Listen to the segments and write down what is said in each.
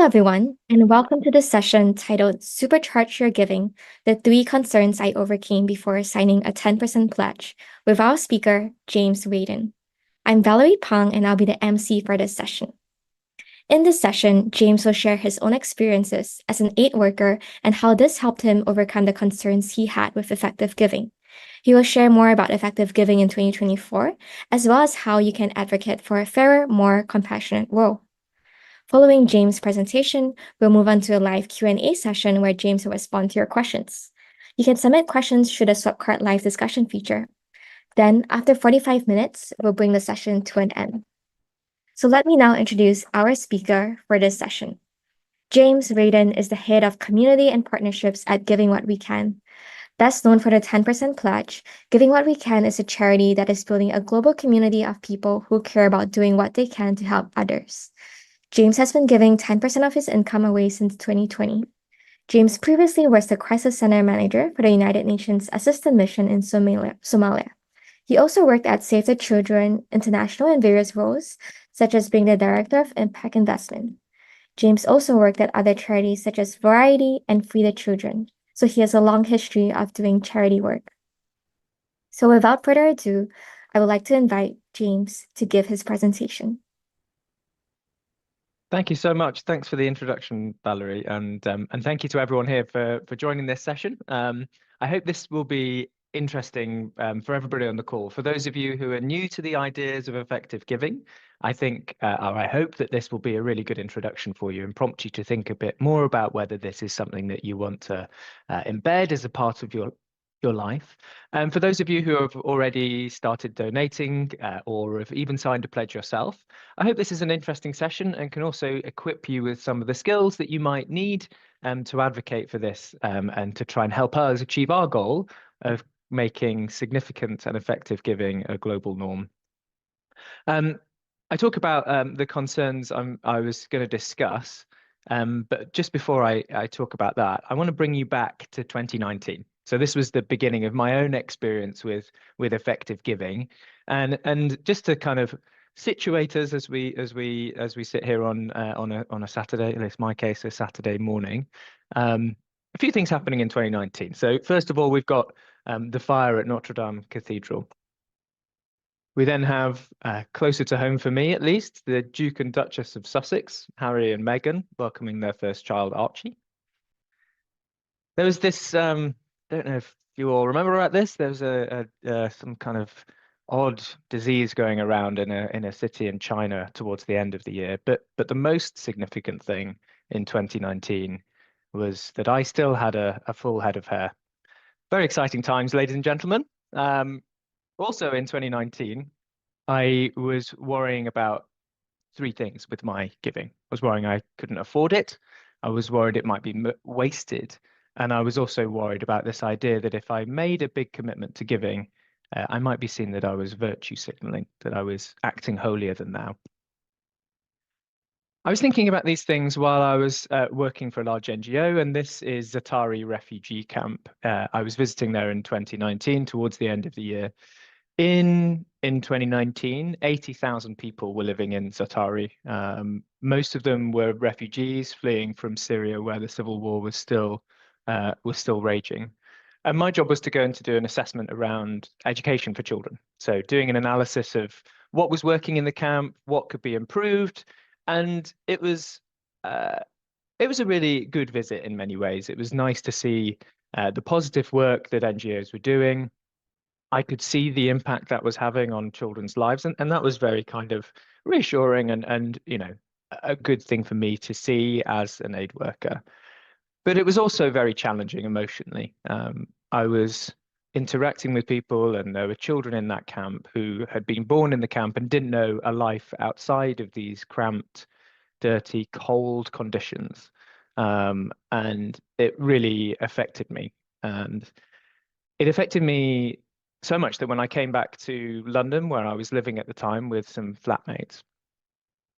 Hello, everyone, and welcome to the session titled Supercharge Your Giving, the 3 concerns I overcame before signing a 10% pledge with our speaker, James Rayton. I'm Valerie Pang, and I'll be the MC for this session. In this session, James will share his own experiences as an aid worker and how this helped him overcome the concerns he had with effective giving. He will share more about effective giving in 2024, as well as how you can advocate for a fairer, more compassionate world. Following James' presentation, we'll move on to a live Q&A session where James will respond to your questions. You can submit questions through the Swapcard live discussion feature. Then, after 45 minutes, we'll bring the session to an end. So let me now introduce our speaker for this session. James Rayton is the head of community and partnerships at Giving What We Can. Best known for the 10% pledge, Giving What We Can is a charity that is building a global community of people who care about doing what they can to help others. James has been giving 10% of his income away since 2020. James previously was the Crisis Center Manager for the United Nations Assistance Mission in Somalia. He also worked at Save the Children International in various roles, such as being the Director of Impact Investment. James also worked at other charities such as Variety and Free the Children, so he has a long history of doing charity work. So without further ado, I would like to invite James to give his presentation. Thank you so much. Thanks for the introduction, Valerie, and thank you to everyone here for joining this session. I hope this will be interesting for everybody on the call. For those of you who are new to the ideas of effective giving, I think, or I hope that this will be a really good introduction for you and prompt you to think a bit more about whether this is something that you want to embed as a part of your life. And for those of you who have already started donating or have even signed a pledge yourself, I hope this is an interesting session and can also equip you with some of the skills that you might need to advocate for this and to try and help us achieve our goal of making significant and effective giving a global norm. I talk about the concerns I was going to discuss, but just before I talk about that, I want to bring you back to 2019. So this was the beginning of my own experience with effective giving, and just to kind of situate us as we sit here on a Saturday, in my case, a Saturday morning. A few things happening in 2019. So first of all, we've got the fire at Notre Dame Cathedral. We then have, closer to home for me at least, the Duke and Duchess of Sussex, Harry and Meghan, welcoming their first child, Archie. There was this, don't know if you all remember about this, there was some kind of odd disease going around in a city in China towards the end of the year. But the most significant thing in 2019 was that I still had a full head of hair. Very exciting times, ladies and gentlemen. Also in 2019, I was worrying about 3 things with my giving. I was worrying I couldn't afford it. I was worried it might be wasted. And I was also worried about this idea that if I made a big commitment to giving, I might be seen that I was virtue signaling, that I was acting holier than thou. I was thinking about these things while I was working for a large NGO, and this is Za'atari refugee camp. I was visiting there in 2019, towards the end of the year. In 2019, 80,000 people were living in Za'atari. Most of them were refugees fleeing from Syria, where the civil war was still raging. And my job was to go and to do an assessment around education for children. So doing an analysis of what was working in the camp, what could be improved, and it was a really good visit in many ways. It was nice to see the positive work that NGOs were doing. I could see the impact that was having on children's lives, and that was very kind of reassuring and you know, a good thing for me to see as an aid worker. But it was also very challenging emotionally. I was interacting with people, and there were children in that camp who had been born in the camp and didn't know a life outside of these cramped, dirty, cold conditions. And it really affected me. And it affected me so much that when I came back to London, where I was living at the time with some flatmates,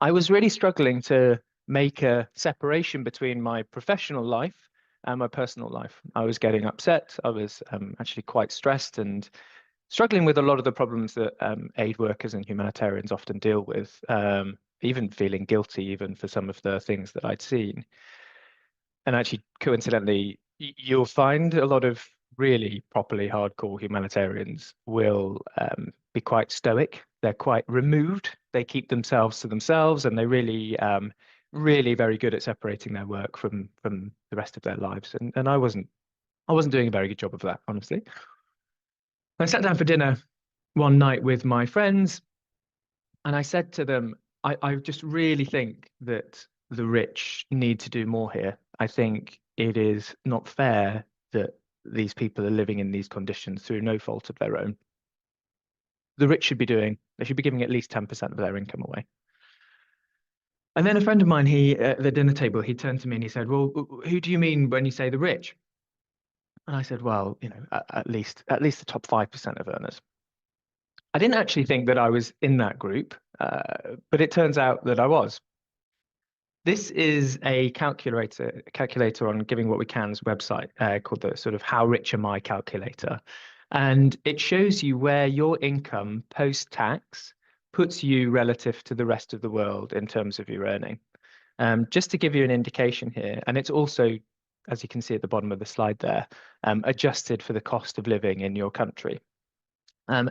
I was really struggling to make a separation between my professional life and my personal life. I was getting upset. I was actually quite stressed and struggling with a lot of the problems that aid workers and humanitarians often deal with. even feeling guilty even for some of the things that I'd seen. And actually, coincidentally, you'll find a lot of really properly hardcore humanitarians will be quite stoic. They're quite removed. They keep themselves to themselves, and they really very good at separating their work from the rest of their lives. And I wasn't doing a very good job of that, honestly. I sat down for dinner one night with my friends, and I said to them, I just really think that the rich need to do more here. I think it is not fair that these people are living in these conditions through no fault of their own. The rich should be they should be giving at least 10% of their income away. And then a friend of mine, at the dinner table, he turned to me and he said, "Well, who do you mean when you say the rich?" And I said, "Well, at least the top 5% of earners." I didn't actually think that I was in that group, but it turns out that I was. This is a calculator on Giving What We Can's website called the sort of How Rich Am I calculator. And it shows you where your income post-tax puts you relative to the rest of the world in terms of your earning. Just to give you an indication here, and it's also, as you can see at the bottom of the slide there, adjusted for the cost of living in your country. In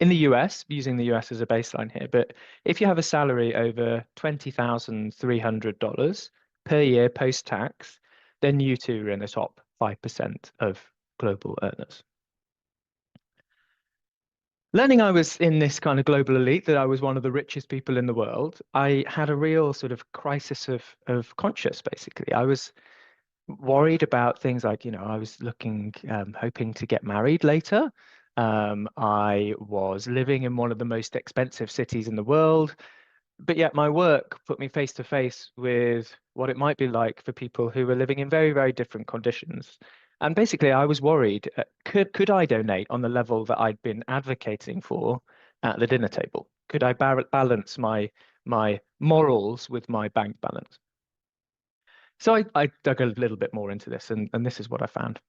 the US, using the US as a baseline here, but if you have a salary over $20,300 per year post-tax, then you too are in the top 5% of global earners. Learning I was in this kind of global elite, that I was one of the richest people in the world, I had a real sort of crisis of conscience, basically. I was worried about things like, I was hoping to get married later. I was living in one of the most expensive cities in the world, but yet my work put me face to face with what it might be like for people who were living in very, very different conditions. And basically, I was worried, could I donate on the level that I'd been advocating for at the dinner table? Could I balance my morals with my bank balance? So I dug a little bit more into this, and this is what I found.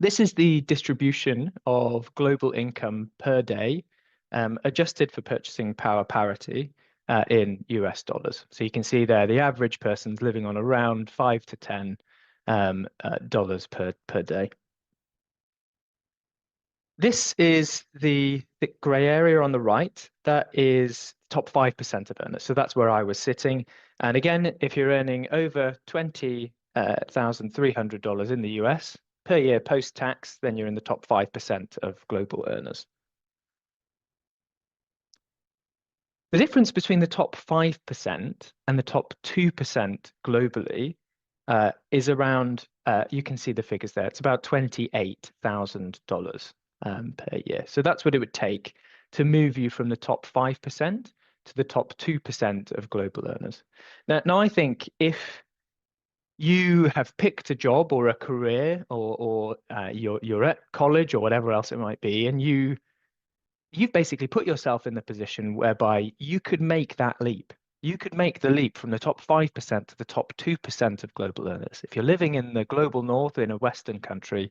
This is the distribution of global income per day, adjusted for purchasing power parity in US dollars. So you can see there the average person's living on around $5 to $10 per day. This is the grey area on the right. That is top 5% of earners. So that's where I was sitting. And again, if you're earning over $20,300 in the US per year post-tax, then you're in the top 5% of global earners. The difference between the top 5% and the top 2% globally is around, you can see the figures there, it's about $28,000 per year. So that's what it would take to move you from the top 5% to the top 2% of global earners. Now I think if you have picked a job or a career, or you're at college or whatever else it might be, and you've basically put yourself in the position whereby you could make that leap. You could make the leap from the top 5% to the top 2% of global earners. If you're living in the global north in a Western country,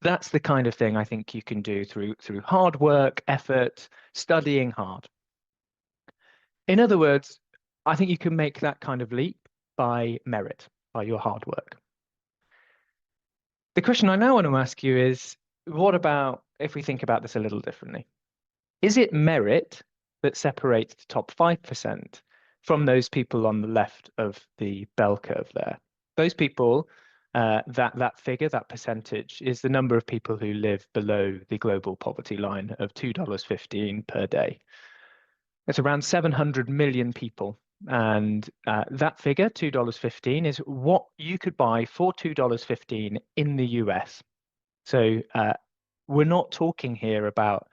that's the kind of thing I think you can do through hard work, effort, studying hard. In other words, I think you can make that kind of leap by merit, by your hard work. The question I now want to ask you is, what about if we think about this a little differently? Is it merit that separates the top 5% from those people on the left of the bell curve there? Those people, that figure, that percentage, is the number of people who live below the global poverty line of $2.15 per day. It's around 700 million people. And that figure, $2.15, is what you could buy for $2.15 in the US. So we're not talking here about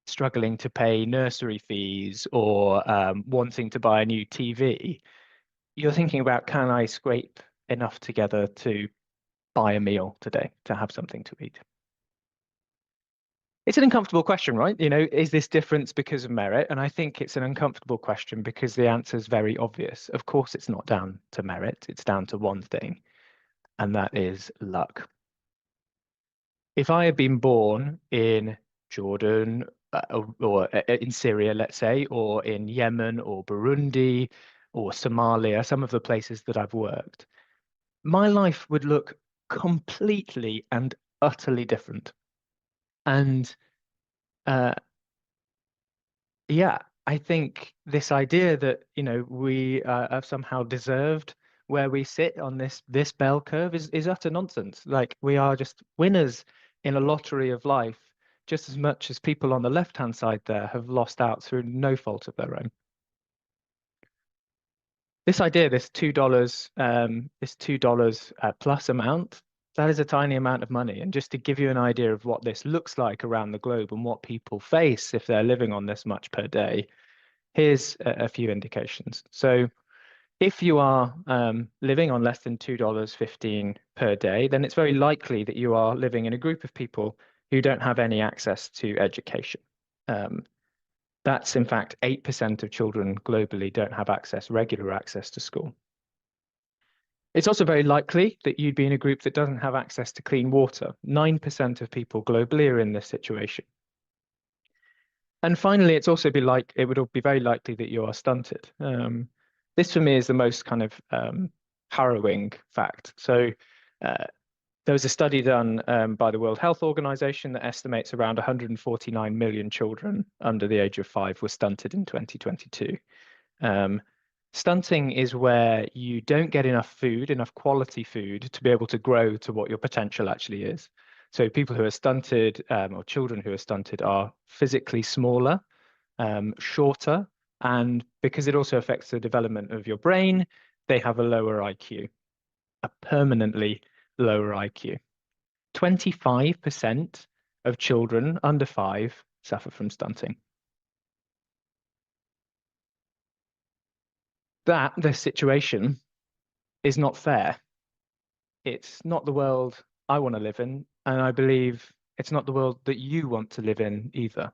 struggling to pay nursery fees or wanting to buy a new TV. You're thinking about, can I scrape enough together to buy a meal today, to have something to eat? It's an uncomfortable question, right? Is this difference because of merit? And I think it's an uncomfortable question because the answer is very obvious. Of course, it's not down to merit. It's down to one thing, and that is luck. If I had been born in Jordan or in Syria, let's say, or in Yemen or Burundi or Somalia, some of the places that I've worked, my life would look completely and utterly different. And uh, yeah, I think this idea that, we have somehow deserved where we sit on this bell curve is utter nonsense. Like we are just winners in a lottery of life, just as much as people on the left-hand side there have lost out through no fault of their own. This idea, this $2 plus amount, that is a tiny amount of money. And just to give you an idea of what this looks like around the globe and what people face if they're living on this much per day, here's a few indications. So if you are living on less than $2.15 per day, then it's very likely that you are living in a group of people who don't have any access to education. Um, that's in fact 8% of children globally don't have regular access to school. It's also very likely that you'd be in a group that doesn't have access to clean water. 9% of people globally are in this situation. And finally, it would be very likely that you are stunted. This for me is the most kind of harrowing fact. So there was a study done by the World Health Organization that estimates around 149 million children under the age of 5 were stunted in 2022. Stunting is where you don't get enough quality food to be able to grow to what your potential actually is. So people who are stunted, or children who are stunted, are physically smaller, shorter, and because it also affects the development of your brain, they have a lower IQ, a permanently lower IQ. 25% of children under 5 suffer from stunting. The situation is not fair. It's not the world I want to live in, and I believe it's not the world that you want to live in either.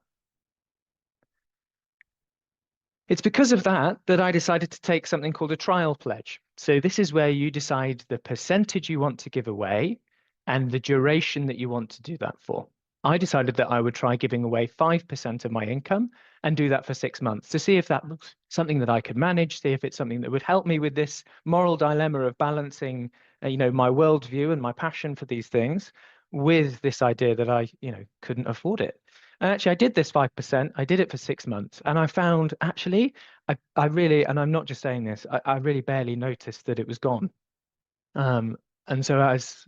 It's because of that I decided to take something called a trial pledge. So this is where you decide the percentage you want to give away and the duration that you want to do that for. I decided that I would try giving away 5% of my income and do that for 6 months to see if that was something that I could manage, see if it's something that would help me with this moral dilemma of balancing, my worldview and my passion for these things with this idea that I, couldn't afford it. And actually, I did this 5%. I did it for 6 months, and I found actually, I really, and I'm not just saying this, I really barely noticed that it was gone. And so as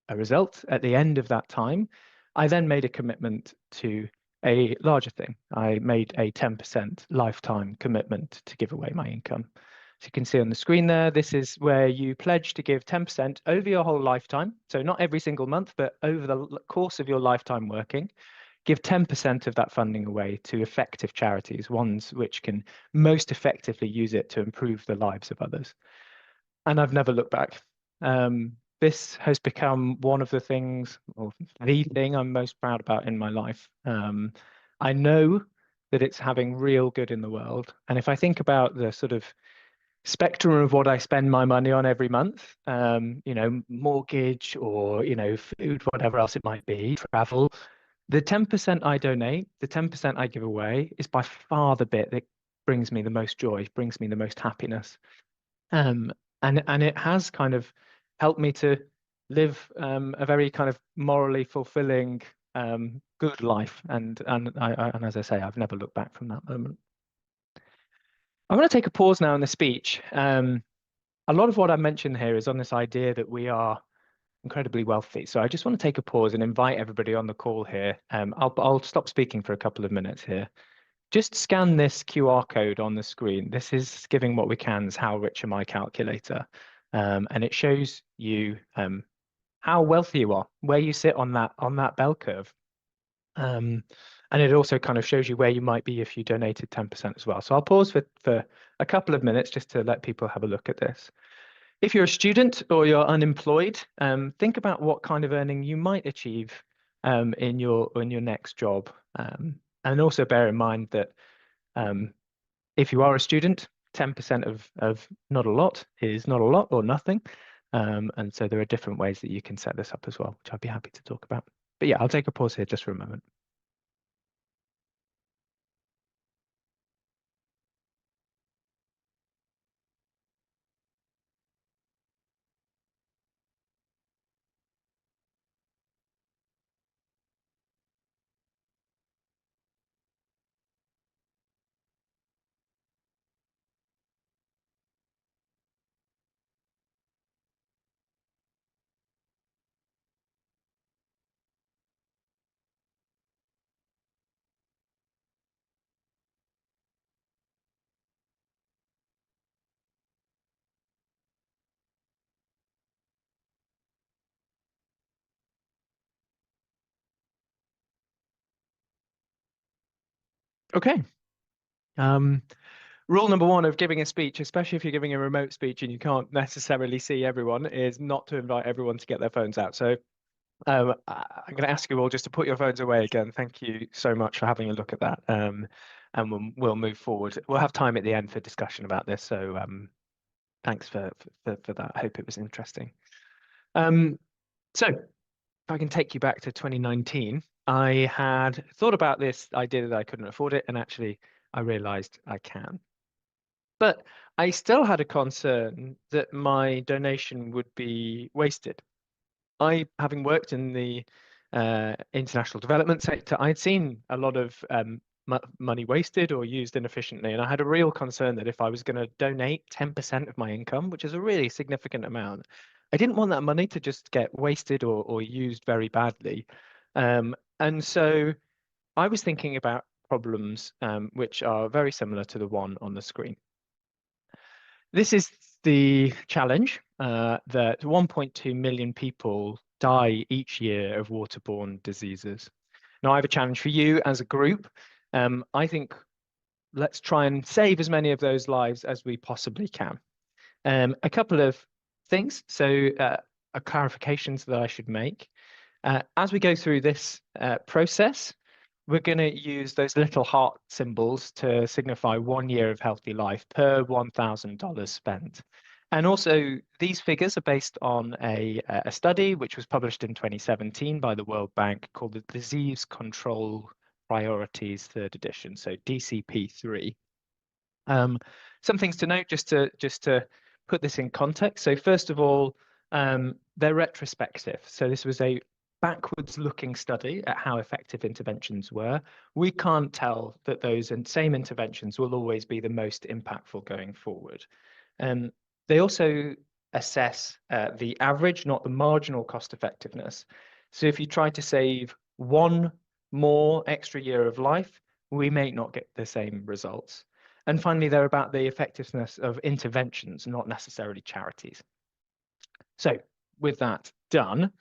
a result, at the end of that time, I then made a commitment to a larger thing. I made a 10% lifetime commitment to give away my income. So you can see on the screen there, this is where you pledge to give 10% over your whole lifetime. So not every single month, but over the course of your lifetime working. Give 10% of that funding away to effective charities, ones which can most effectively use it to improve the lives of others. And I've never looked back. This has become one of the things, or the thing I'm most proud about in my life. I know that it's having real good in the world. And if I think about the sort of spectrum of what I spend my money on every month, mortgage or, food, whatever else it might be, travel, the 10% I donate, the 10% I give away is by far the bit that brings me the most joy, brings me the most happiness. And it has kind of helped me to live a very kind of morally fulfilling good life. And as I say, I've never looked back from that moment. I'm going to take a pause now in the speech. A lot of what I mentioned here is on this idea that we are incredibly wealthy. So I just want to take a pause and invite everybody on the call here. I'll stop speaking for a couple of minutes here. Just scan this QR code on the screen. This is Giving What We Can's How Rich Am I calculator. And it shows you how wealthy you are, where you sit on that bell curve. And it also kind of shows you where you might be if you donated 10% as well. So I'll pause for a couple of minutes just to let people have a look at this. If you're a student or you're unemployed, think about what kind of earning you might achieve in your next job. And also bear in mind that if you are a student, 10% of not a lot is not a lot or nothing. And so there are different ways that you can set this up as well, which I'd be happy to talk about. But yeah, I'll take a pause here just for a moment. Okay. Rule number one of giving a speech, especially if you're giving a remote speech and you can't necessarily see everyone, is not to invite everyone to get their phones out. So I'm going to ask you all just to put your phones away again. Thank you so much for having a look at that. And we'll move forward. We'll have time at the end for discussion about this. So thanks for that. I hope it was interesting. So if I can take you back to 2019, I had thought about this idea that I couldn't afford it, and actually I realized I can. But I still had a concern that my donation would be wasted. Having worked in the international development sector, I'd seen a lot of money wasted or used inefficiently, and I had a real concern that if I was going to donate 10% of my income, which is a really significant amount, I didn't want that money to just get wasted or used very badly. And so I was thinking about problems which are very similar to the one on the screen. This is the challenge that 1.2 million people die each year of waterborne diseases. Now, I have a challenge for you as a group. I think let's try and save as many of those lives as we possibly can. A couple of things, so clarifications that I should make. As we go through this process, we're going to use those little heart symbols to signify 1 year of healthy life per $1,000 spent. And also, these figures are based on a study which was published in 2017 by the World Bank called the Disease Control Priorities Third Edition, so DCP3. Some things to note just to put this in context. So first of all, they're retrospective. So this was a backwards looking study at how effective interventions were. We can't tell that those same interventions will always be the most impactful going forward. They also assess the average, not the marginal cost effectiveness. So if you try to save one more extra year of life, we may not get the same results. And finally, they're about the effectiveness of interventions, not necessarily charities. So with that done,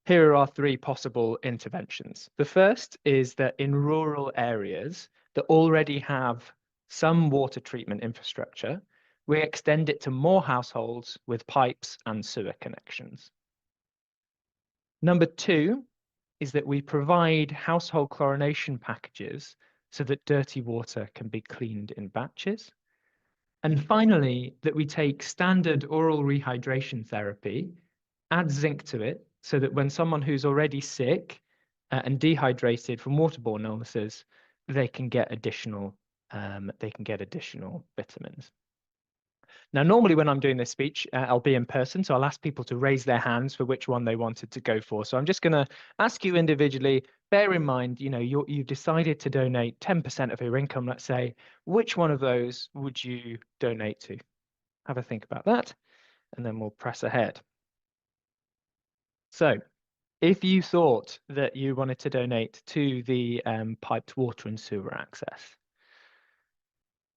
here are our three possible interventions. The first is that in rural areas that already have some water treatment infrastructure, we extend it to more households with pipes and sewer connections. Number two is that we provide household chlorination packages so that dirty water can be cleaned in batches. And finally, that we take standard oral rehydration therapy, add zinc to it, so that when someone who's already sick and dehydrated from waterborne illnesses, they can get additional vitamins. Now, normally when I'm doing this speech, I'll be in person, so I'll ask people to raise their hands for which one they wanted to go for. So I'm just going to ask you individually, bear in mind, you've decided to donate 10% of your income, let's say, which one of those would you donate to? Have a think about that, and then we'll press ahead. So if you thought that you wanted to donate to the piped water and sewer access,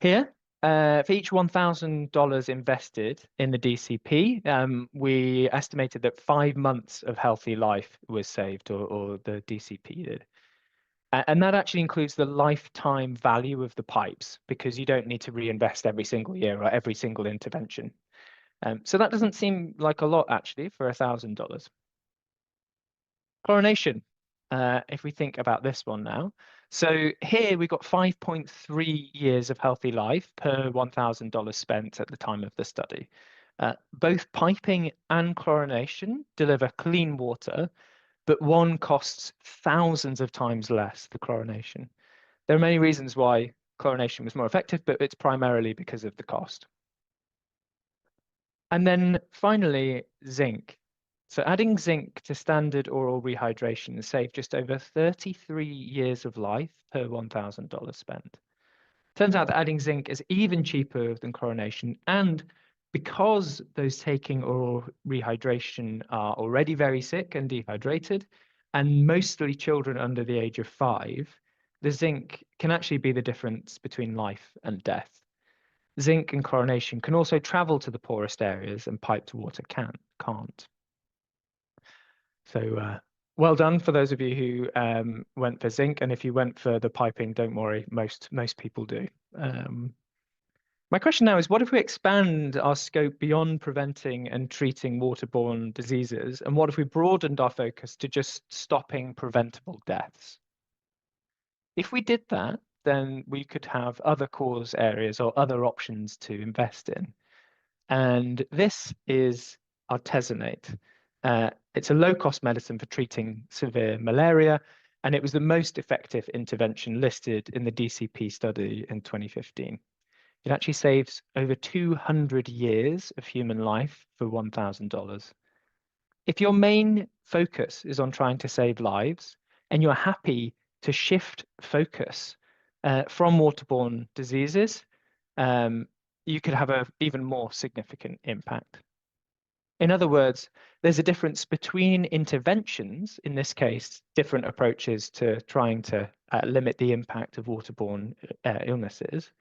here, for each $1,000 invested in the DCP, we estimated that 5 months of healthy life was saved, or the DCP did. And that actually includes the lifetime value of the pipes, because you don't need to reinvest every single year or every single intervention. So that doesn't seem like a lot, actually, for $1,000. Chlorination, if we think about this one now. So here we've got 5.3 years of healthy life per $1,000 spent at the time of the study. Both piping and chlorination deliver clean water, but one costs thousands of times less, the chlorination. There are many reasons why chlorination was more effective, but it's primarily because of the cost. And then finally, zinc. So adding zinc to standard oral rehydration saved just over 33 years of life per $1,000 spent. Turns out that adding zinc is even cheaper than chlorination, and because those taking oral rehydration are already very sick and dehydrated, and mostly children under the age of 5, the zinc can actually be the difference between life and death. Zinc and chlorination can also travel to the poorest areas, and piped water can't. So Well done for those of you who went for zinc, and if you went for the piping, don't worry, most people do. My question now is, what if we expand our scope beyond preventing and treating waterborne diseases, and what if we broadened our focus to just stopping preventable deaths? If we did that, then we could have other cause areas or other options to invest in. And this is artesunate. It's a low-cost medicine for treating severe malaria, and it was the most effective intervention listed in the DCP study in 2015. It actually saves over 200 years of human life for $1,000. If your main focus is on trying to save lives and you're happy to shift focus from waterborne diseases, you could have an even more significant impact. In other words, there's a difference between interventions, in this case, different approaches to trying to limit the impact of waterborne illnesses,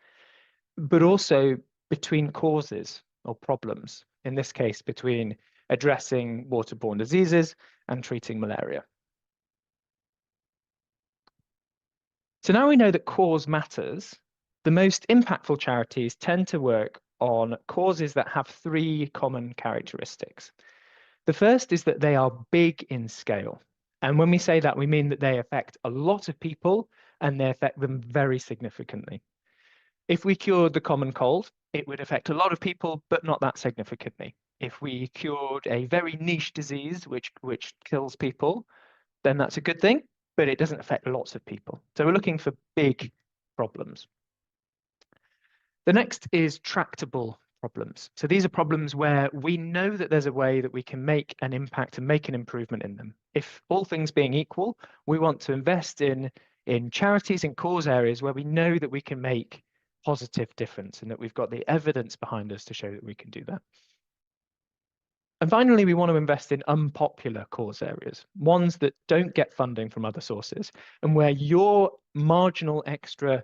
but also between causes or problems, in this case, between addressing waterborne diseases and treating malaria. So now we know that cause matters. The most impactful charities tend to work on causes that have three common characteristics. The first is that they are big in scale. And when we say that, we mean that they affect a lot of people and they affect them very significantly. If we cured the common cold, it would affect a lot of people, but not that significantly. If we cured a very niche disease, which kills people, then that's a good thing, but it doesn't affect lots of people. So we're looking for big problems. The next is tractable problems. So these are problems where we know that there's a way that we can make an impact and make an improvement in them. If all things being equal, we want to invest in charities and cause areas where we know that we can make positive difference and that we've got the evidence behind us to show that we can do that. And finally, we want to invest in unpopular cause areas, ones that don't get funding from other sources, and where your marginal extra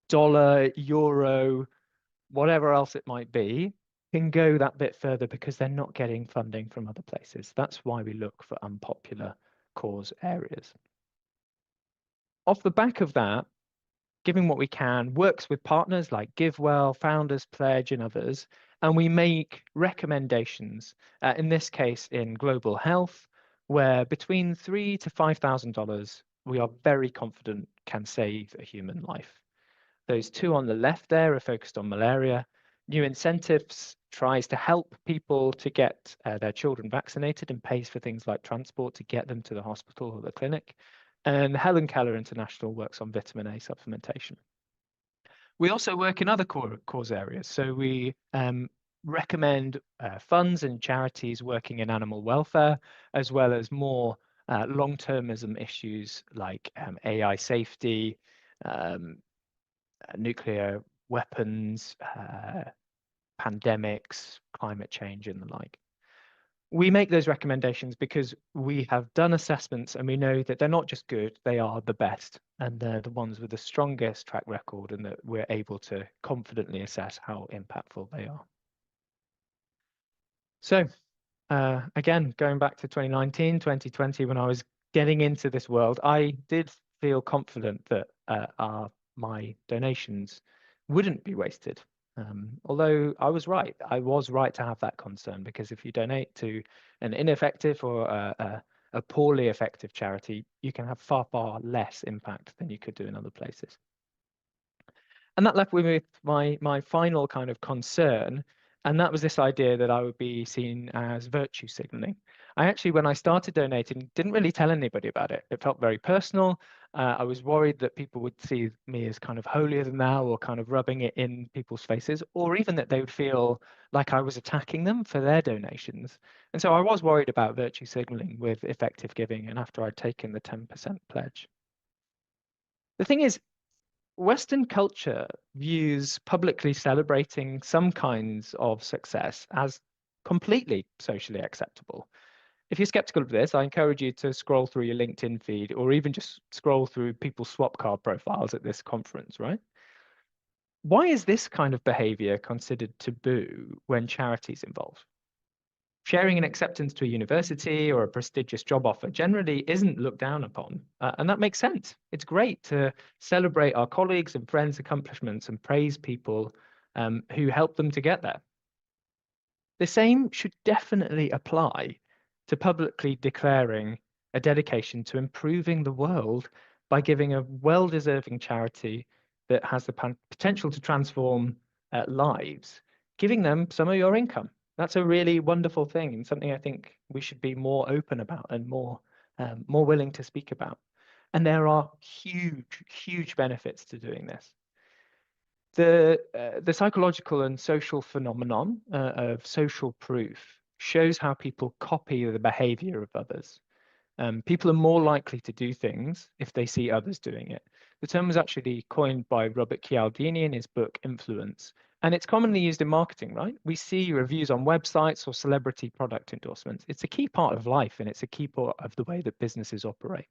dollar, euro, whatever else it might be, can go that bit further because they're not getting funding from other places. That's why we look for unpopular cause areas. Off the back of that, Giving What We Can works with partners like GiveWell, Founders Pledge, and others, and we make recommendations, in this case in global health, where between $3,000 to $5,000 we are very confident can save a human life. Those two on the left there are focused on malaria. New Incentives tries to help people to get their children vaccinated and pays for things like transport to get them to the hospital or the clinic. And Helen Keller International works on vitamin A supplementation. We also work in other cause areas. So we recommend funds and charities working in animal welfare, as well as more long-termism issues like AI safety, nuclear weapons, pandemics, climate change, and the like. We make those recommendations because we have done assessments and we know that they're not just good, they are the best. And they're the ones with the strongest track record and that we're able to confidently assess how impactful they are. So again, going back to 2019, 2020, when I was getting into this world, I did feel confident that my donations wouldn't be wasted. Although I was right to have that concern, because if you donate to an ineffective or a poorly effective charity, you can have far, far less impact than you could do in other places. And that left me with my final kind of concern, and that was this idea that I would be seen as virtue signaling. I actually, when I started donating, didn't really tell anybody about it. It felt very personal. I was worried that people would see me as kind of holier than thou or kind of rubbing it in people's faces, or even that they would feel like I was attacking them for their donations. And so I was worried about virtue signaling with effective giving, and after I'd taken the 10% pledge. The thing is, Western culture views publicly celebrating some kinds of success as completely socially acceptable. If you're skeptical of this, I encourage you to scroll through your LinkedIn feed or even just scroll through people's swap card profiles at this conference, right? Why is this kind of behavior considered taboo when charity's involved? Sharing an acceptance to a university or a prestigious job offer generally isn't looked down upon, and that makes sense. It's great to celebrate our colleagues' and friends' accomplishments and praise people who helped them to get there. The same should definitely apply to publicly declaring a dedication to improving the world by giving a well-deserving charity that has the potential to transform lives, giving them some of your income. That's a really wonderful thing and something I think we should be more open about and more willing to speak about. And there are huge, huge benefits to doing this. The psychological and social phenomenon of social proof shows how people copy the behavior of others. People are more likely to do things if they see others doing it. The term was actually coined by Robert Cialdini in his book Influence, and it's commonly used in marketing, right? We see reviews on websites or celebrity product endorsements. It's a key part of life, and it's a key part of the way that businesses operate.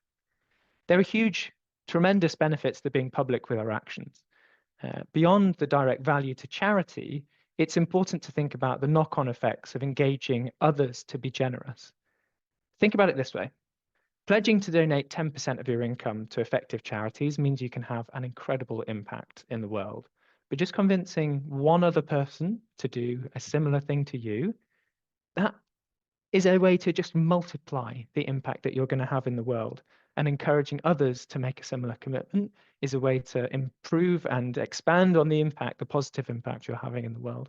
There are huge, tremendous benefits to being public with our actions. Beyond the direct value to charity, it's important to think about the knock-on effects of engaging others to be generous. Think about it this way. Pledging to donate 10% of your income to effective charities means you can have an incredible impact in the world. But just convincing one other person to do a similar thing to you, that is a way to just multiply the impact that you're going to have in the world. And encouraging others to make a similar commitment is a way to improve and expand on the impact, the positive impact you're having in the world.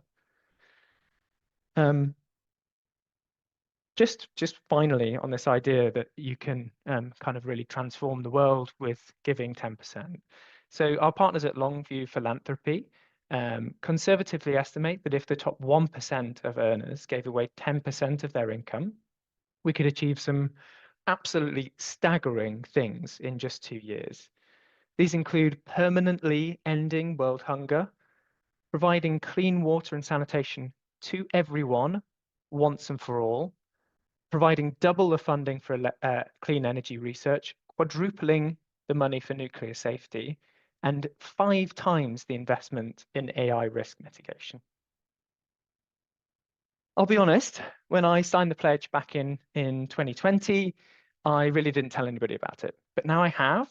Just finally on this idea that you can kind of really transform the world with giving 10%. So our partners at Longview Philanthropy conservatively estimate that if the top 1% of earners gave away 10% of their income, we could achieve some absolutely staggering things in just 2 years. These include permanently ending world hunger, providing clean water and sanitation to everyone once and for all, providing double the funding for clean energy research, quadrupling the money for nuclear safety, and 5 times the investment in AI risk mitigation. I'll be honest, when I signed the pledge back in 2020, I really didn't tell anybody about it. But now I have.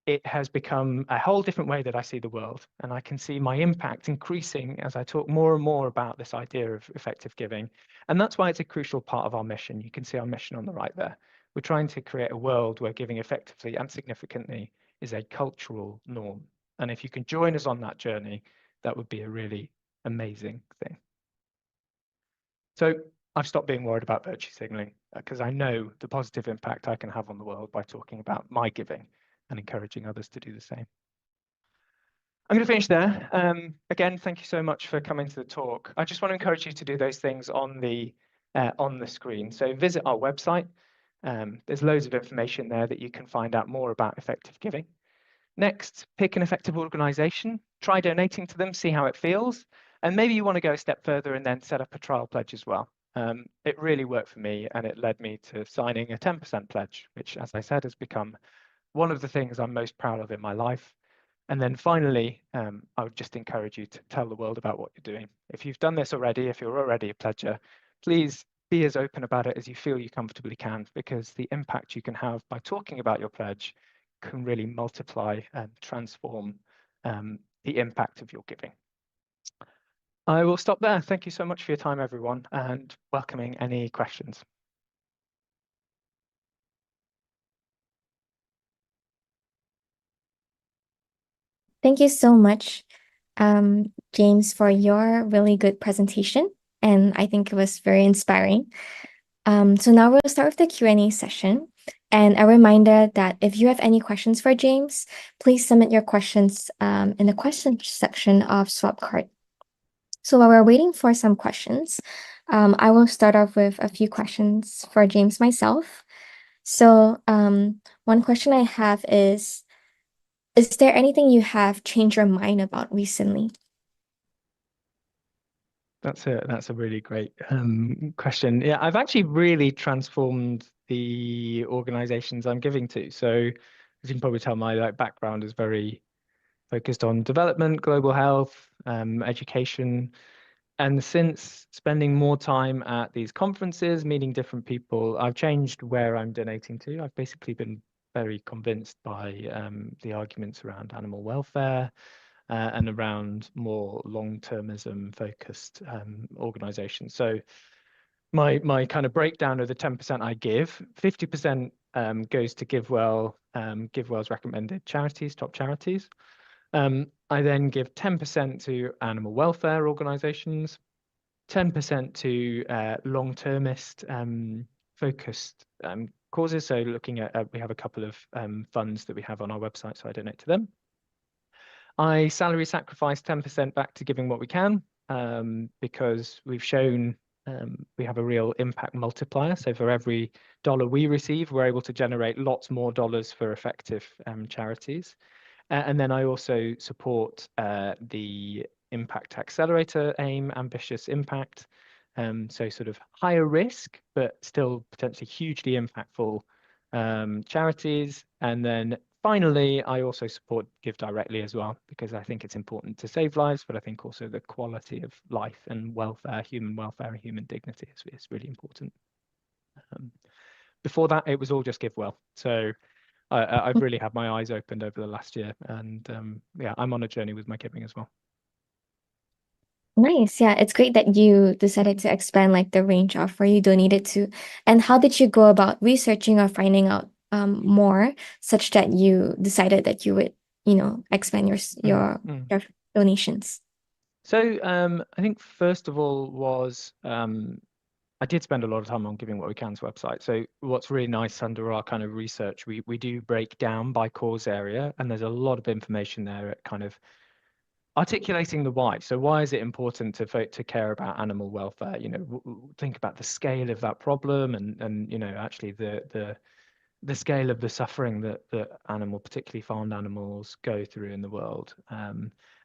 It has become a whole different way that I see the world. And I can see my impact increasing as I talk more and more about this idea of effective giving. And that's why it's a crucial part of our mission. You can see our mission on the right there. We're trying to create a world where giving effectively and significantly is a cultural norm. And if you can join us on that journey, that would be a really amazing thing. So I've stopped being worried about virtue signaling because I know the positive impact I can have on the world by talking about my giving and encouraging others to do the same. I'm going to finish there. Again, thank you so much for coming to the talk. I just want to encourage you to do those things on the screen. So visit our website. There's loads of information there that you can find out more about effective giving. Next, pick an effective organization, try donating to them, see how it feels. And maybe you want to go a step further and then set up a trial pledge as well. It really worked for me and it led me to signing a 10% pledge, which, as I said, has become one of the things I'm most proud of in my life. And then finally, I would just encourage you to tell the world about what you're doing. If you've done this already, if you're already a pledger, please be as open about it as you feel you comfortably can, because the impact you can have by talking about your pledge can really multiply and transform the impact of your giving. I will stop there. Thank you so much for your time, everyone, and welcoming any questions. Thank you so much, James, for your really good presentation. And I think it was very inspiring. So now we'll start with the Q&A session. And a reminder that if you have any questions for James, please submit your questions in the questions section of Swapcard. So while we're waiting for some questions, I will start off with a few questions for James myself. So one question I have is there anything you have changed your mind about recently? That's a really great question. Yeah, I've actually really transformed the organizations I'm giving to. So as you can probably tell, my background is very focused on development, global health, education. And since spending more time at these conferences, meeting different people, I've changed where I'm donating to. I've basically been very convinced by the arguments around animal welfare and around more long-termism focused organizations. So my kind of breakdown of the 10% I give, 50% goes to GiveWell's recommended charities, top charities. I then give 10% to animal welfare organizations, 10% to long-termist focused causes. So looking at, we have a couple of funds that we have on our website, so I donate to them. I salary sacrifice 10% back to Giving What We Can because we've shown we have a real impact multiplier. So for every dollar we receive, we're able to generate lots more dollars for effective charities. And then I also support the Impact Accelerator aim, ambitious impact. So sort of higher risk, but still potentially hugely impactful charities. And then finally, I also support Give Directly as well, because I think it's important to save lives, but I think also the quality of life and welfare, human welfare and human dignity is really important. Before that, it was all just Give Well. So I've really had my eyes opened over the last year, and yeah, I'm on a journey with my giving as well. Nice. Yeah, it's great that you decided to expand like the range of where you donated to. And how did you go about researching or finding out more such that you decided that you would, expand your donations? So I think first of all was I did spend a lot of time on Giving What We Can's website. So what's really nice under our kind of research, we do break down by cause area, and there's a lot of information there at kind of articulating the why. So why is it important to care about animal welfare? Think about the scale of that problem, and actually the scale of the suffering that particularly farmed animals, go through in the world.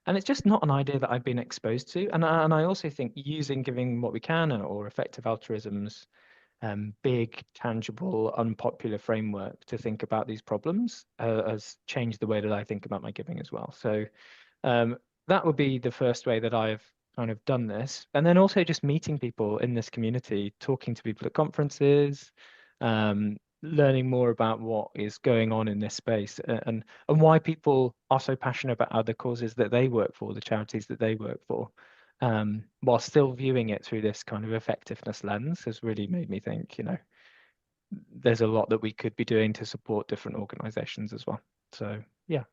And it's just not an idea that I've been exposed to. And I also think using Giving What We Can or effective altruism's big, tangible, unpopular framework to think about these problems has changed the way that I think about my giving as well. So that would be the first way that I've kind of done this. And then also just meeting people in this community, talking to people at conferences, learning more about what is going on in this space and why people are so passionate about other causes that they work for, the charities that they work for, while still viewing it through this kind of effectiveness lens has really made me think, there's a lot that we could be doing to support different organizations as well. So yeah.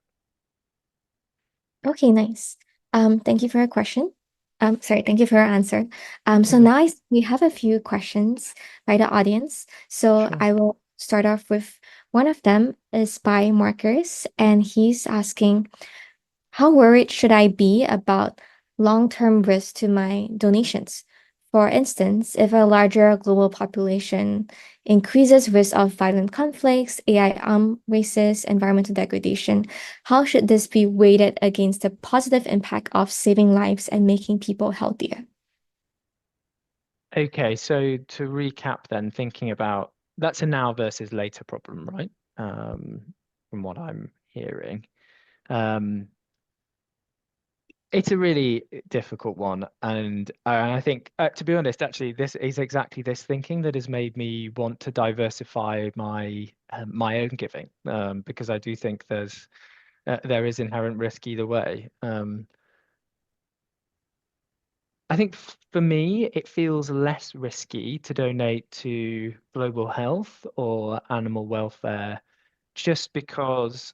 Okay, nice. Thank you for your question. Sorry, thank you for your answer. So Okay. now we have a few questions by the audience. So Sure. I will start off with one of them is by Marcus, and he's asking, how worried should I be about long-term risk to my donations? For instance, if a larger global population increases risk of violent conflicts, AI races, environmental degradation, how should this be weighted against the positive impact of saving lives and making people healthier? Okay, so to recap then, thinking about that's a now versus later problem, right? From what I'm hearing. It's a really difficult one, and I think, to be honest, actually, this is exactly this thinking that has made me want to diversify my own giving, because I do think there is inherent risk either way. I think for me, it feels less risky to donate to global health or animal welfare, just because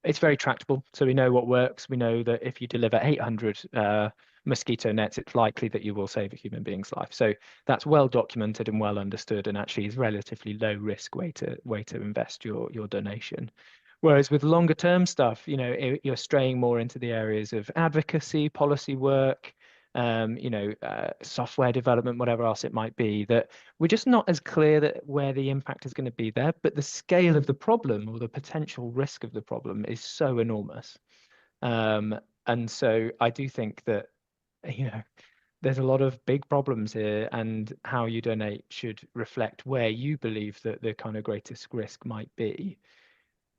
it's very tractable. So we know what works. We know that if you deliver 800 mosquito nets, it's likely that you will save a human being's life. So that's well documented and well understood, and actually is relatively low risk way to invest your donation. Whereas with longer term stuff, you're straying more into the areas of advocacy, policy work, software development, whatever else it might be, that we're just not as clear that where the impact is going to be there, but the scale of the problem or the potential risk of the problem is so enormous. And so I do think that, there's a lot of big problems here, and how you donate should reflect where you believe that the kind of greatest risk might be.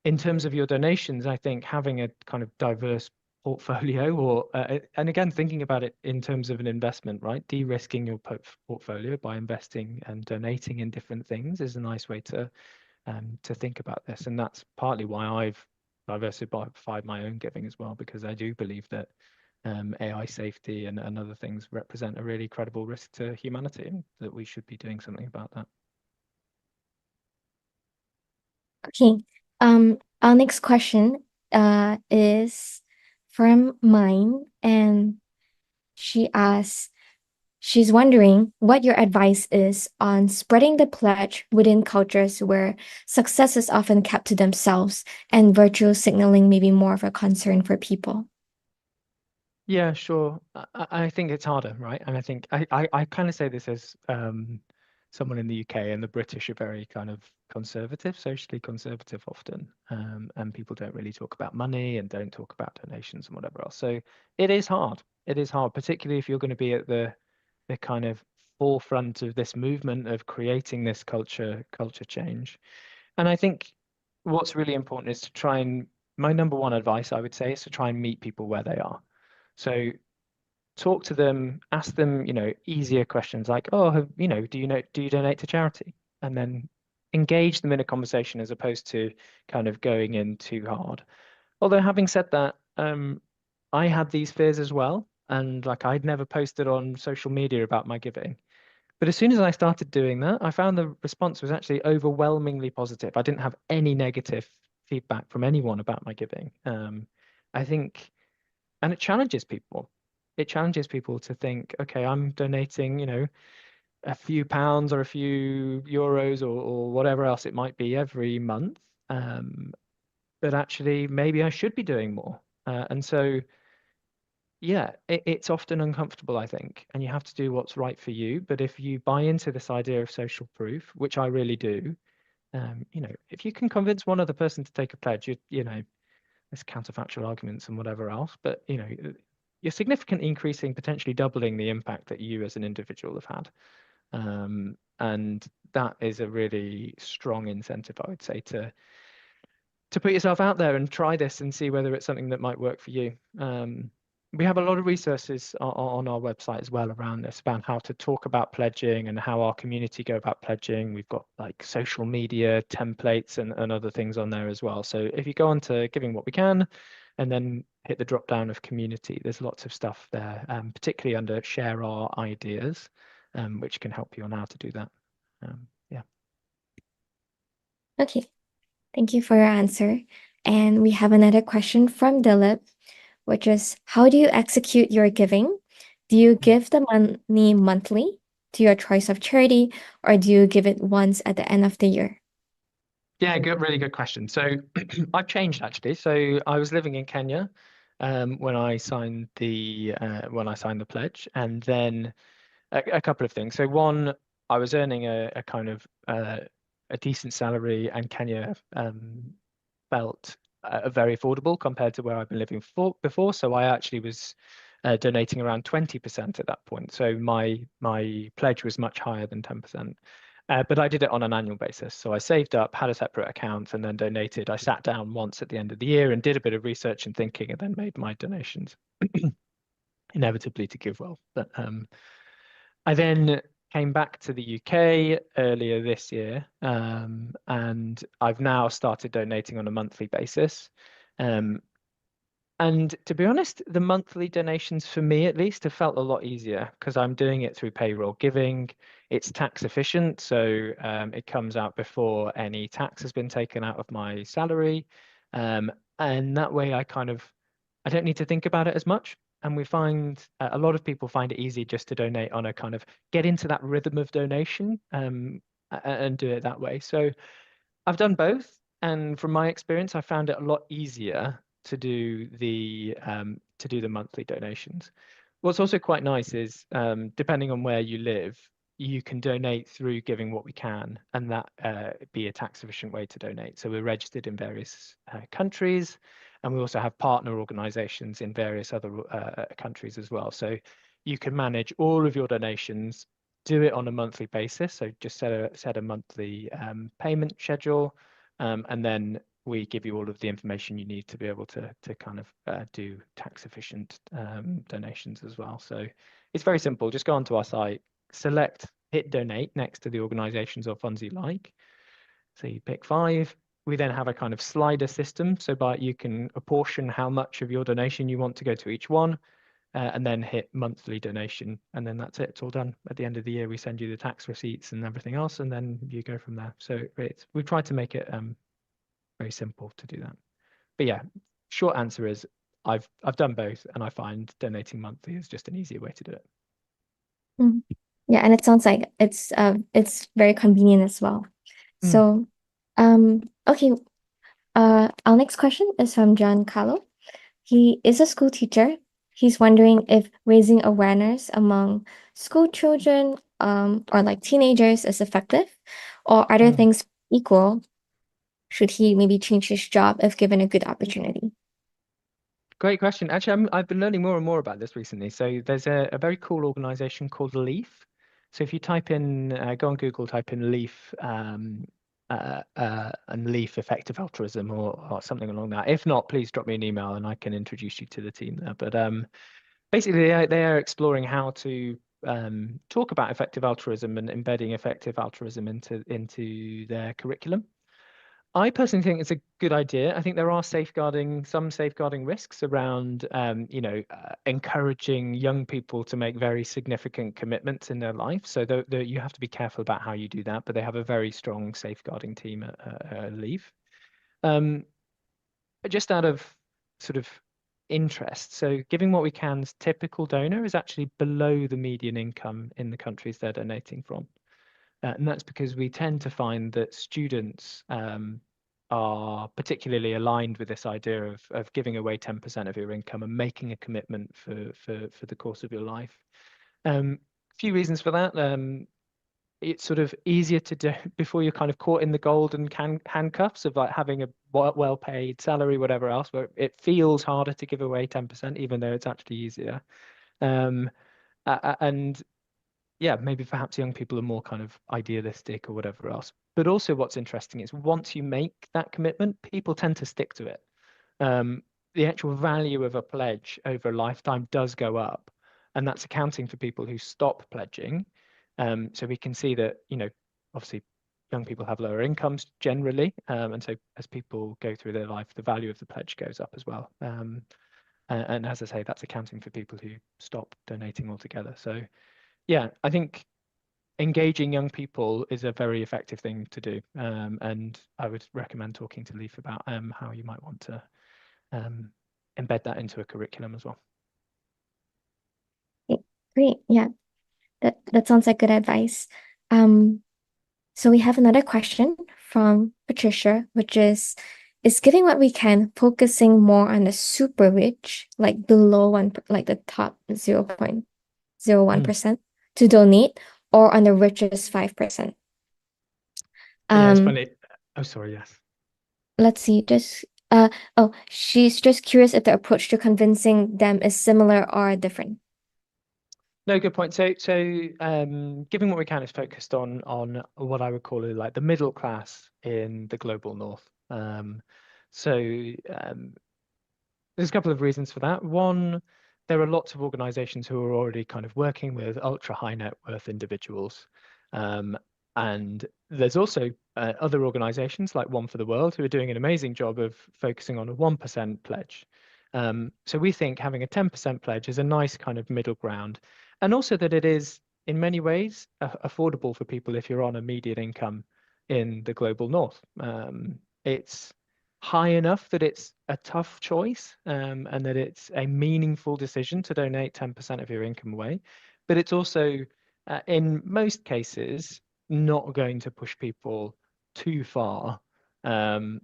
In terms of your donations, I think having a kind of diverse portfolio or and again thinking about it in terms of an investment, right? De-risking your portfolio by investing and donating in different things is a nice way to think about this. And that's partly why I've diversified my own giving as well, because I do believe that AI safety and other things represent a really credible risk to humanity, and that we should be doing something about that. Okay. Our next question is from mine, and she asks, she's wondering what your advice is on spreading the pledge within cultures where success is often kept to themselves and virtual signaling may be more of a concern for people. Yeah, sure. I think it's harder, right? And I think I kind of say this as someone in the UK, and the British are very kind of conservative, socially conservative often. And people don't really talk about money and don't talk about donations and whatever else. So it is hard. It is hard, particularly if you're going to be at the kind of forefront of this movement of creating this culture change. And I think what's really important is to try and my number one advice, I would say, is to try and meet people where they are. So talk to them, ask them, easier questions like, oh, do you donate to charity? And then engage them in a conversation as opposed to kind of going in too hard. Although having said that, I had these fears as well. And like I'd never posted on social media about my giving. But as soon as I started doing that, I found the response was actually overwhelmingly positive. I didn't have any negative feedback from anyone about my giving. I think and it challenges people. It challenges people to think, okay, I'm donating, a few pounds or a few euros or whatever else it might be every month. But actually, maybe I should be doing more. And so, yeah, it's often uncomfortable, I think, and you have to do what's right for you. But if you buy into this idea of social proof, which I really do, if you can convince one other person to take a pledge, there's counterfactual arguments and whatever else, but you're significantly increasing, potentially doubling the impact that you as an individual have had. And that is a really strong incentive, I would say, to put yourself out there and try this and see whether it's something that might work for you. We have a lot of resources on our website as well around this, about how to talk about pledging and how our community go about pledging. We've got like social media templates and other things on there as well. So if you go on to Giving What We Can and then hit the drop down of community, there's lots of stuff there, particularly under Share Our Ideas, which can help you on how to do that. Yeah. Okay, thank you for your answer. And we have another question from Dilip, which is, how do you execute your giving? Do you give the money monthly to your choice of charity, or do you give it once at the end of the year? Yeah, really good question. So I've changed actually. So I was living in Kenya when I signed the pledge, and then a couple of things. So one, I was earning a kind of a decent salary, and Kenya felt very affordable compared to where I've been living before. So I actually was donating around 20% at that point. So my pledge was much higher than 10%. But I did it on an annual basis. So I saved up, had a separate account, and then donated. I sat down once at the end of the year and did a bit of research and thinking, and then made my donations, inevitably to give well. But I then came back to the UK earlier this year, and I've now started donating on a monthly basis. Um, and to be honest, the monthly donations for me at least have felt a lot easier because I'm doing it through payroll giving. It's tax efficient, so it comes out before any tax has been taken out of my salary. And that way I don't need to think about it as much. And we find a lot of people find it easy just to donate on a kind of get into that rhythm of donation and do it that way. So I've done both, and from my experience, I found it a lot easier to do the monthly donations. What's also quite nice is depending on where you live, you can donate through Giving What We Can, and that be a tax efficient way to donate. So we're registered in various countries, and we also have partner organizations in various other countries as well. So you can manage all of your donations, do it on a monthly basis. So just set a monthly payment schedule, and then we give you all of the information you need to be able to kind of do tax efficient donations as well. So it's very simple. Just go onto our site, hit donate next to the organizations or funds you like. So you pick 5. We then have a kind of slider system, so you can apportion how much of your donation you want to go to each one, and then hit monthly donation, and then that's it. It's all done. At the end of the year, we send you the tax receipts and everything else, and then you go from there. So we've tried to make it very simple to do that. But yeah, short answer is I've done both, and I find donating monthly is just an easier way to do it. Mm. Yeah, and it sounds like it's very convenient as well. So, okay, our next question is from John Carlo. He is a school teacher. He's wondering if raising awareness among school children, or like teenagers is effective, or other things equal, should he maybe change his job if given a good opportunity? Great question. Actually, I've been learning more and more about this recently. So there's a very cool organization called Leaf. So if you go on Google, type in Leaf, and Leaf effective altruism or something along that. If not, please drop me an email and I can introduce you to the team there. But basically, they are exploring how to talk about effective altruism and embedding effective altruism into their curriculum. I personally think it's a good idea. I think there are some safeguarding risks around, encouraging young people to make very significant commitments in their life. So you have to be careful about how you do that, but they have a very strong safeguarding team at Leave. Just out of sort of interest, so Giving What We Can's typical donor is actually below the median income in the countries they're donating from. And that's because we tend to find that students are particularly aligned with this idea of giving away 10% of your income and making a commitment for the course of your life. A few reasons for that. It's sort of easier to do before you're kind of caught in the golden handcuffs of like having a well-paid salary, whatever else, where it feels harder to give away 10%, even though it's actually easier. And yeah, maybe perhaps young people are more kind of idealistic or whatever else. But also what's interesting is once you make that commitment, people tend to stick to it. The actual value of a pledge over a lifetime does go up, and that's accounting for people who stop pledging. So we can see that, obviously young people have lower incomes generally, and so as people go through their life, the value of the pledge goes up as well. And as I say, that's accounting for people who stop donating altogether. So yeah, I think engaging young people is a very effective thing to do. And I would recommend talking to Leaf about how you might want to embed that into a curriculum as well. Okay, great. Yeah, that sounds like good advice. So we have another question from Patricia, which is Giving What We Can focusing more on the super rich, like below one, like the top 0.01% to donate, or on the richest 5%? Yeah, it's funny. Oh, sorry, yes. Let's see, she's just curious if the approach to convincing them is similar or different. No, good point. So Giving What We Can is focused on what I would call it like the middle class in the global north. So there's a couple of reasons for that. One, there are lots of organizations who are already kind of working with ultra high net worth individuals. And there's also other organizations like One for the World who are doing an amazing job of focusing on a 1% pledge. So we think having a 10% pledge is a nice kind of middle ground, and also that it is in many ways affordable for people if you're on a median income in the global north. It's high enough that it's a tough choice, and that it's a meaningful decision to donate 10% of your income away. But it's also, in most cases, not going to push people too far, so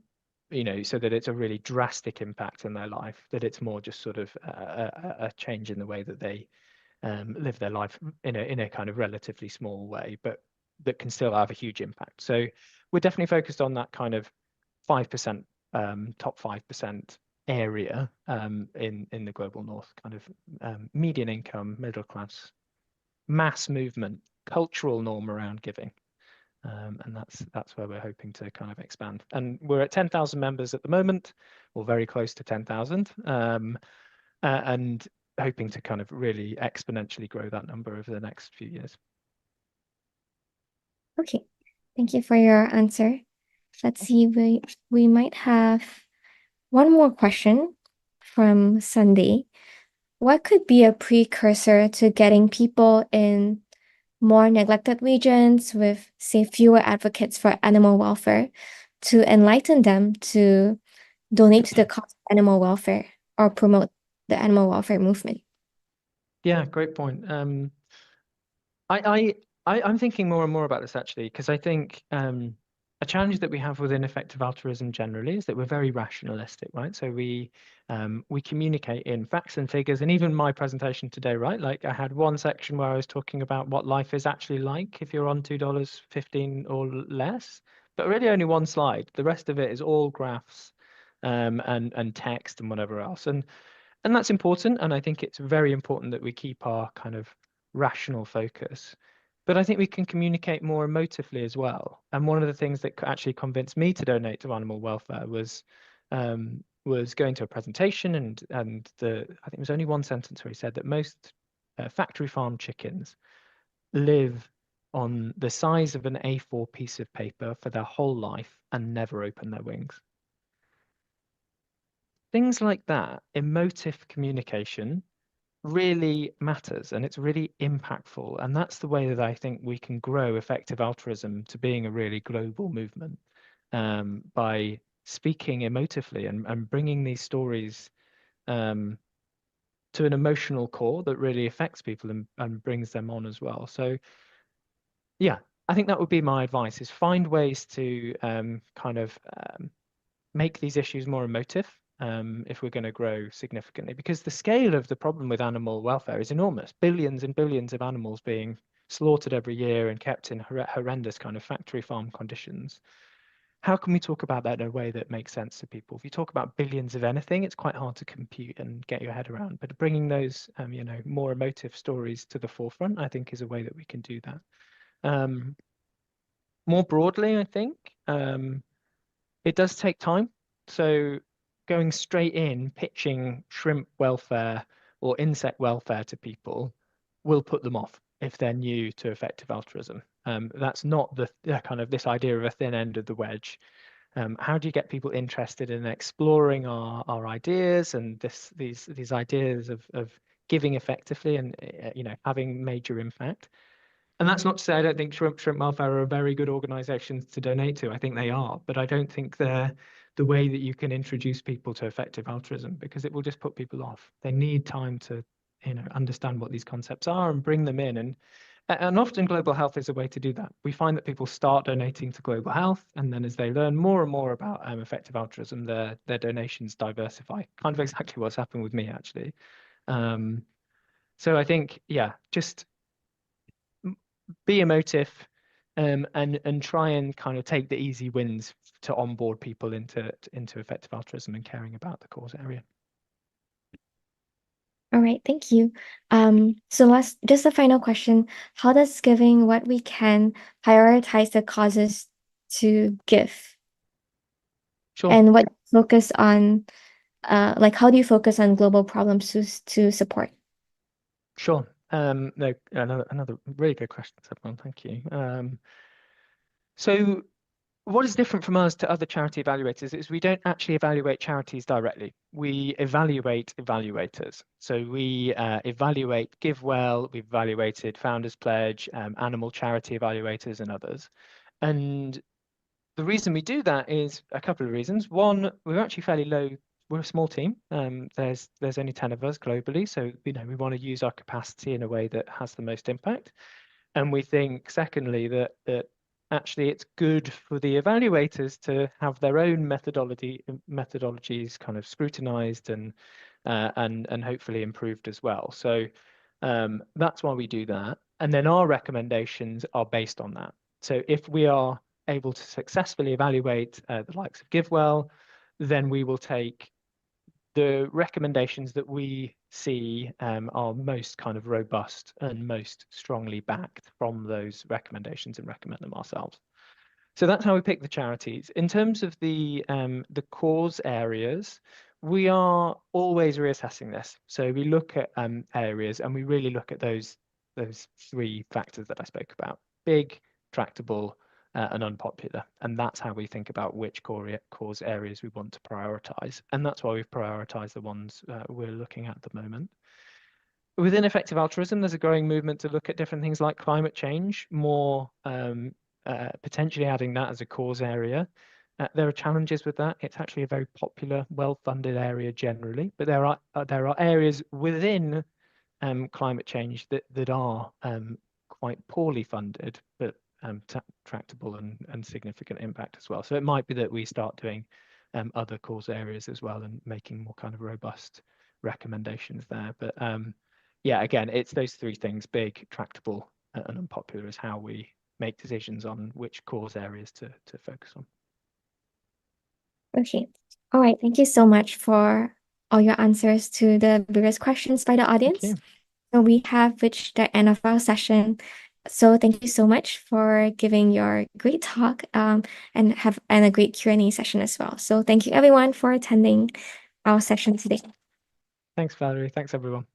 that it's a really drastic impact in their life, that it's more just sort of a change in the way that they live their life in a kind of relatively small way, but that can still have a huge impact. So we're definitely focused on that kind of 5%, top 5% area in the global north, kind of median income, middle class, mass movement, cultural norm around giving. And that's where we're hoping to kind of expand. And we're at 10,000 members at the moment, or very close to 10,000, and hoping to kind of really exponentially grow that number over the next few years. Okay, thank you for your answer. Let's see, we might have one more question from Sunday. What could be a precursor to getting people in more neglected regions with, say, fewer advocates for animal welfare to enlighten them to donate to the cause of animal welfare or promote the animal welfare movement? Yeah, great point. I'm thinking more and more about this actually, because I think a challenge that we have within effective altruism generally is that we're very rationalistic, right? So we communicate in facts and figures, and even my presentation today, right? Like I had one section where I was talking about what life is actually like if you're on $2.15 or less, but really only one slide. The rest of it is all graphs and text and whatever else. And that's important. And I think it's very important that we keep our kind of rational focus. But I think we can communicate more emotively as well. And one of the things that actually convinced me to donate to animal welfare was going to a presentation, and I think it was only one sentence where he said that most factory farm chickens live on the size of an A4 piece of paper for their whole life and never open their wings. Things like that, emotive communication, really matters, and it's really impactful. And that's the way that I think we can grow effective altruism to being a really global movement, by speaking emotively and bringing these stories to an emotional core that really affects people and brings them on as well. So yeah, I think that would be my advice, is find ways to kind of make these issues more emotive, if we're going to grow significantly, because the scale of the problem with animal welfare is enormous. Billions and billions of animals being slaughtered every year and kept in horrendous kind of factory farm conditions. How can we talk about that in a way that makes sense to people? If you talk about billions of anything, it's quite hard to compute and get your head around. But bringing those, more emotive stories to the forefront, I think, is a way that we can do that. More broadly, I think it does take time. So going straight in, pitching shrimp welfare or insect welfare to people will put them off if they're new to effective altruism. That's not the kind of this idea of a thin end of the wedge. How do you get people interested in exploring our ideas and these ideas of giving effectively and having major impact? And that's not to say I don't think Shrimp Welfare are a very good organizations to donate to. I think they are, but I don't think they're the way that you can introduce people to effective altruism, because it will just put people off. They need time to, understand what these concepts are and bring them in. And often global health is a way to do that. We find that people start donating to global health, and then as they learn more and more about effective altruism, their donations diversify. Kind of exactly what's happened with me, actually. So I think, yeah, just be emotive, and try and kind of take the easy wins to onboard people into effective altruism and caring about the cause area. All right, thank you. So just a final question. How does giving what we can prioritize the causes to give? Sure. And what focus on, how do you focus on global problems to support? Sure. No, another really good question, everyone. Thank you. So what is different from us to other charity evaluators is we don't actually evaluate charities directly. We evaluate evaluators. So we evaluate GiveWell, we've evaluated Founders Pledge, animal charity evaluators, and others. And the reason we do that is a couple of reasons. One, we're actually fairly low. We're a small team. There's only 10 of us globally, so we want to use our capacity in a way that has the most impact. And we think, secondly, that actually it's good for the evaluators to have their own methodologies kind of scrutinized and hopefully improved as well. So that's why we do that. And then our recommendations are based on that. So if we are able to successfully evaluate the likes of GiveWell, then we will take the recommendations that we see are most kind of robust and most strongly backed from those recommendations and recommend them ourselves. So that's how we pick the charities. In terms of the cause areas, we are always reassessing this. So we look at areas and we really look at those three factors that I spoke about: big, tractable, and unpopular. And that's how we think about which cause areas we want to prioritize. And that's why we've prioritized the ones we're looking at the moment. Within effective altruism, there's a growing movement to look at different things like climate change, more potentially adding that as a cause area. There are challenges with that. It's actually a very popular, well-funded area generally, but there are areas within climate change that are quite poorly funded, but tractable and significant impact as well. So it might be that we start doing other cause areas as well and making more kind of robust recommendations there. But yeah, again, it's those three things: big, tractable, and unpopular is how we make decisions on which cause areas to focus on. Okay. All right. Thank you so much for all your answers to the various questions by the audience. Thank you. So we have reached the end of our session. So thank you so much for giving your great talk and a great Q&A session as well. So thank you everyone for attending our session today. Thanks, Valerie. Thanks, everyone.